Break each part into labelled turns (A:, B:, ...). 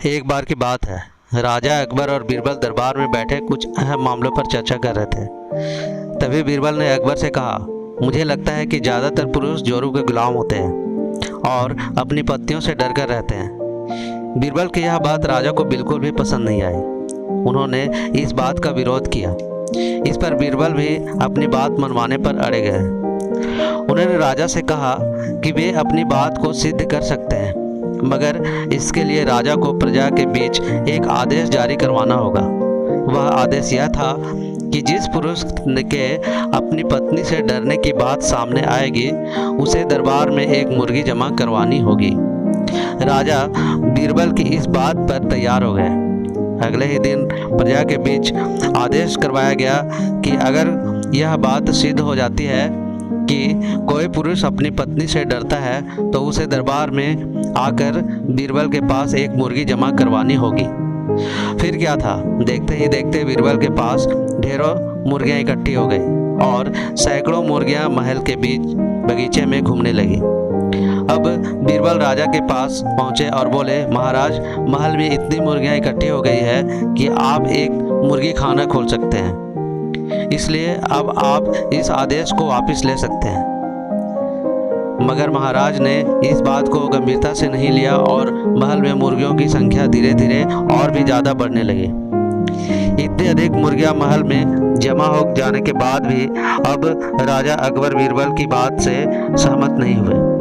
A: एक बार की बात है, राजा अकबर और बीरबल दरबार में बैठे कुछ अहम मामलों पर चर्चा कर रहे थे। तभी बीरबल ने अकबर से कहा, मुझे लगता है कि ज़्यादातर पुरुष जोरू के गुलाम होते हैं और अपनी पत्नियों से डर कर रहते हैं। बीरबल की यह बात राजा को बिल्कुल भी पसंद नहीं आई। उन्होंने इस बात का विरोध किया। इस पर बीरबल भी अपनी बात मनवाने पर अड़े गए। उन्होंने राजा से कहा कि वे अपनी बात को सिद्ध कर सकते हैं, मगर इसके लिए राजा को प्रजा के बीच एक आदेश जारी करवाना होगा। वह आदेश यह था कि जिस पुरुष के अपनी पत्नी से डरने की बात सामने आएगी, उसे दरबार में एक मुर्गी जमा करवानी होगी। राजा बीरबल की इस बात पर तैयार हो गए। अगले ही दिन प्रजा के बीच आदेश करवाया गया कि अगर यह बात सिद्ध हो जाती है कि कोई पुरुष अपनी पत्नी से डरता है तो उसे दरबार में आकर बीरबल के पास एक मुर्गी जमा करवानी होगी। फिर क्या था, देखते ही देखते बीरबल के पास ढेरों मुर्गियां इकट्ठी हो गई और सैकड़ों मुर्गियां महल के बीच बगीचे में घूमने लगी। अब बीरबल राजा के पास पहुंचे और बोले, महाराज, महल में इतनी मुर्गियां इकट्ठी हो गई है कि आप एक मुर्गी खाना खोल सकते हैं, इसलिए अब आप इस आदेश को वापस ले सकते हैं। मगर महाराज ने इस बात को गंभीरता से नहीं लिया और महल में मुर्गियों की संख्या धीरे धीरे और भी ज़्यादा बढ़ने लगी। इतनी अधिक मुर्गियां महल में जमा हो जाने के बाद भी अब राजा अकबर बीरबल की बात से सहमत नहीं हुए।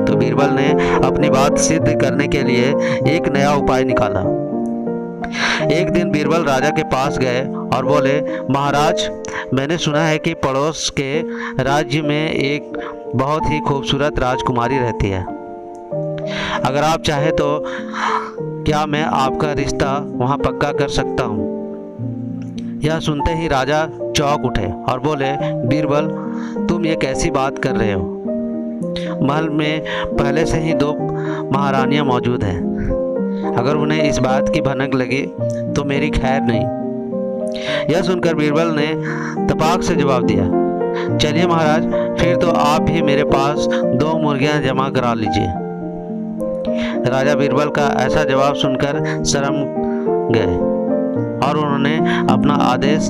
A: तो बीरबल ने अपनी बात सिद्ध करने के लिए एक नया उपाय निकाला। एक दिन बीरबल राजा के पास गए और बोले, महाराज, मैंने सुना है कि पड़ोस के राज्य में एक बहुत ही खूबसूरत राजकुमारी रहती है। अगर आप चाहे तो क्या मैं आपका रिश्ता वहां पक्का कर सकता हूं? यह सुनते ही राजा चौंक उठे और बोले, बीरबल, तुम ये कैसी बात कर रहे हो? महल में पहले से ही 2 महारानियां मौजूद हैं। अगर उन्हें इस बात की भनक लगी तो मेरी खैर नहीं। यह सुनकर बीरबल ने तपाक से जवाब दिया, चलिए महाराज, फिर तो आप भी मेरे पास 2 मुर्गियां जमा करा लीजिए। राजा बीरबल का ऐसा जवाब सुनकर शर्म गए और उन्होंने अपना आदेश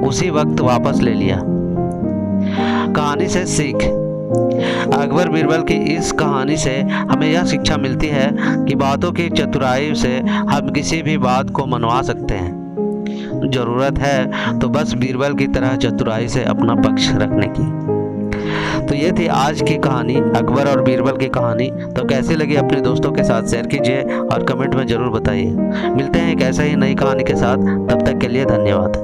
A: उसी वक्त वापस ले लिया। कहानी से सीख। अकबर बीरबल की इस कहानी से हमें यह शिक्षा मिलती है कि बातों की चतुराई से हम किसी भी बात को मनवा सकते हैं। जरूरत है तो बस बीरबल की तरह चतुराई से अपना पक्ष रखने की। तो ये थी आज की कहानी, अकबर और बीरबल की कहानी। तो कैसी लगी अपने दोस्तों के साथ शेयर कीजिए और कमेंट में ज़रूर बताइए। मिलते हैं एक ऐसा ही नई कहानी के साथ, तब तक के लिए धन्यवाद।